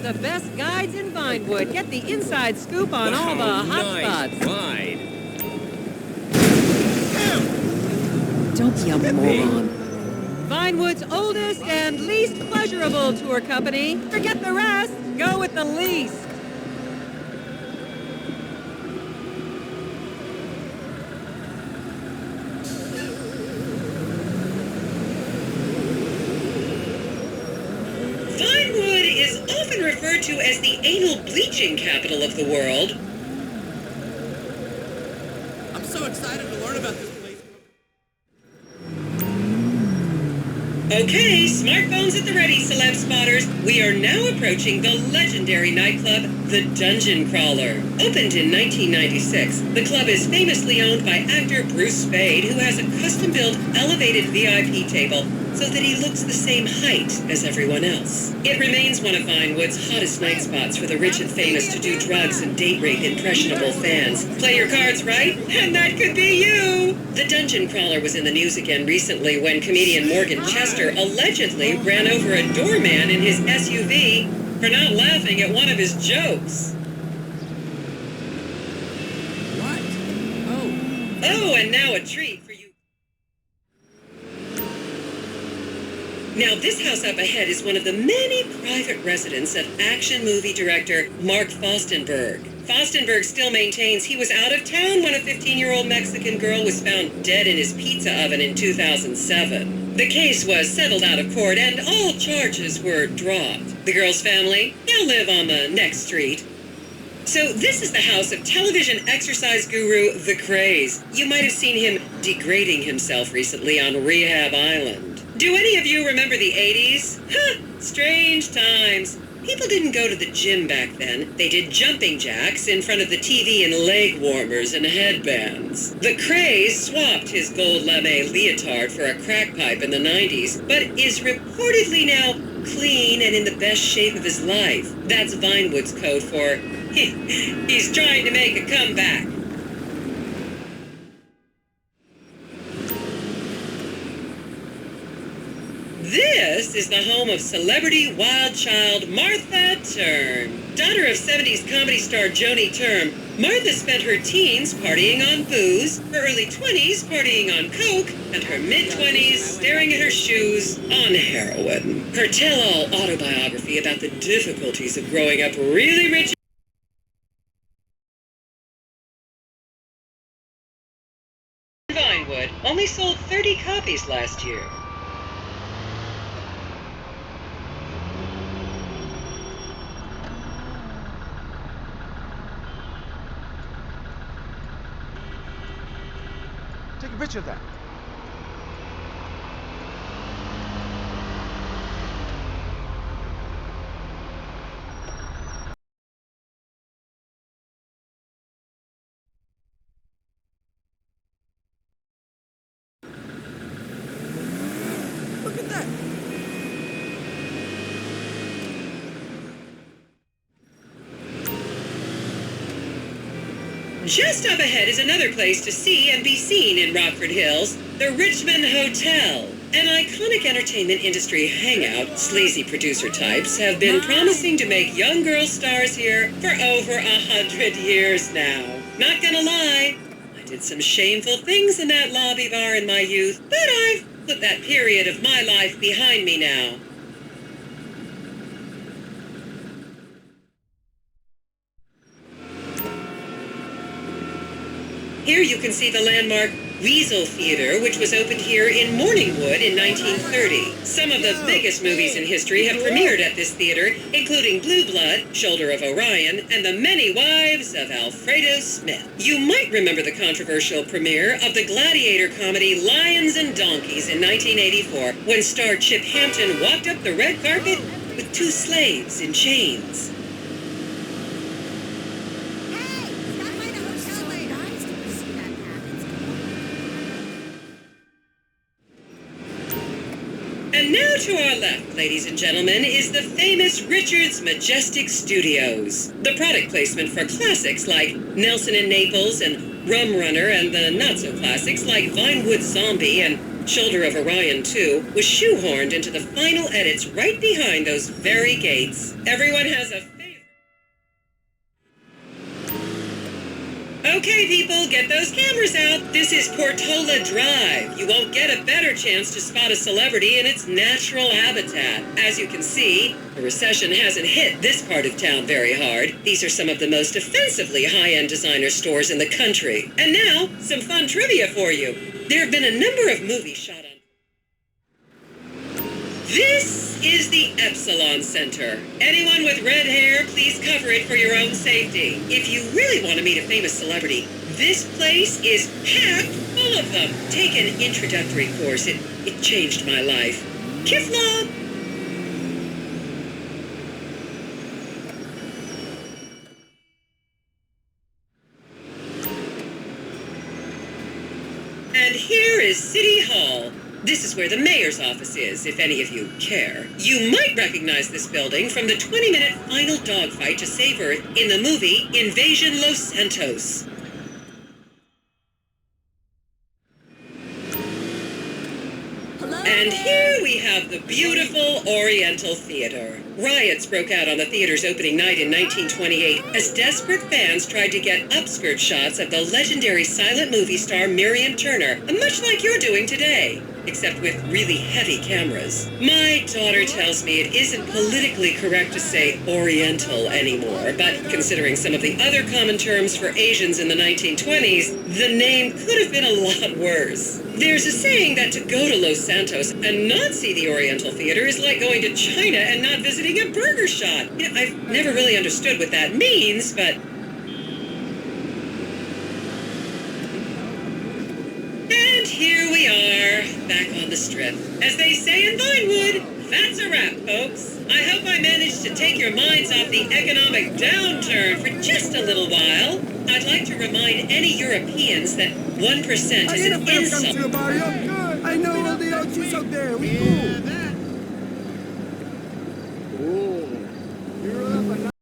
the best guides in Vinewood. Get the inside scoop on all the hot spots. Ride. Don't be a moron. Vinewood's oldest and least pleasurable tour company. Forget the rest. Go with the least. Vinewood is often referred to as the anal bleaching capital of the world. I'm so excited to learn about this place. Okay, smartphones at the ready, celeb spotters. We are now approaching the legendary nightclub, the Dungeon Crawler. Opened in 1996, the club is famously owned by actor Bruce Spade, who has a custom-built elevated VIP table so that he looks the same height as everyone else. It remains one of Vinewood's hottest night spots for the rich and famous to do drugs and date rape impressionable fans. Play your cards right, and that could be you! The Dungeon Crawler was in the news again recently when comedian Morgan Chester allegedly ran over a doorman in his SUV for not laughing at one of his jokes. What? Oh, and now a treat for you. Now, this house up ahead is one of the many private residences of action movie director Mark Fostenberg. Fostenberg still maintains he was out of town when a 15-year-old Mexican girl was found dead in his pizza oven in 2007. The case was settled out of court and all charges were dropped. The girl's family now live on the next street. So this is the house of television exercise guru The Craze. You might have seen him degrading himself recently on Rehab Island. Do any of you remember the 80s? Huh, strange times. People didn't go to the gym back then. They did jumping jacks in front of the TV and leg warmers and headbands. The Craze swapped his gold lame leotard for a crack pipe in the 90s, but is reportedly now clean and in the best shape of his life. That's Vinewood's code for he's trying to make a comeback. This is the home of celebrity wild child Martha Turm. Daughter of 70s comedy star Joni Turm, Martha spent her teens partying on booze, her early 20s partying on coke, and her mid-20s staring at her shoes on heroin. Her tell-all autobiography about the difficulties of growing up really rich in Vinewood only sold 30 copies last year. Take a picture of that. Look at that. Just up ahead is another place to see and be seen in Rockford Hills, the Richmond Hotel. An iconic entertainment industry hangout, sleazy producer types have been promising to make young girl stars here for over 100 years now. Not gonna lie, I did some shameful things in that lobby bar in my youth, but I've put that period of my life behind me now. Here you can see the landmark Weasel Theater, which was opened here in Morningwood in 1930. Some of the biggest movies in history have premiered at this theater, including Blue Blood, Shoulder of Orion, and The Many Wives of Alfredo Smith. You might remember the controversial premiere of the gladiator comedy Lions and Donkeys in 1984, when star Chip Hampton walked up the red carpet with two slaves in chains. And now to our left, ladies and gentlemen, is the famous Richards Majestic Studios. The product placement for classics like Nelson and Naples and Rum Runner, and the not-so-classics like Vinewood Zombie and Shoulder of Orion 2, was shoehorned into the final edits right behind those very gates. Everyone has a favorite. Okay, people, get those cameras out. This is Portola Drive. You won't get a better chance to spot a celebrity in its natural habitat. As you can see, the recession hasn't hit this part of town very hard. These are some of the most offensively high-end designer stores in the country. And now, some fun trivia for you. There have been a number of movies shot on. This is the Epsilon Center. Anyone with red hair, please cover it for your own safety. If you really want to meet a famous celebrity, this place is packed full of them. Take an introductory course. It changed my life. Kifla! And here is City Hall. This is where the mayor's office is, if any of you care. You might recognize this building from the 20-minute final dogfight to save Earth in the movie Invasion Los Santos. And here we have the beautiful Oriental Theater. Riots broke out on the theater's opening night in 1928 as desperate fans tried to get upskirt shots of the legendary silent movie star Miriam Turner, much like you're doing today, except with really heavy cameras. My daughter tells me it isn't politically correct to say Oriental anymore, but considering some of the other common terms for Asians in the 1920s, the name could have been a lot worse. There's a saying that to go to Los Santos and not see the Oriental Theater is like going to China and not visiting a burger shop. You know, I've never really understood what that means, but... And here we are, back on the Strip. As they say in Vinewood, that's a wrap, folks. I hope I managed to take your minds off the economic downturn for just a little while. I'd like to remind any Europeans that 1% is an insult. I know all the OGs out there. We cool.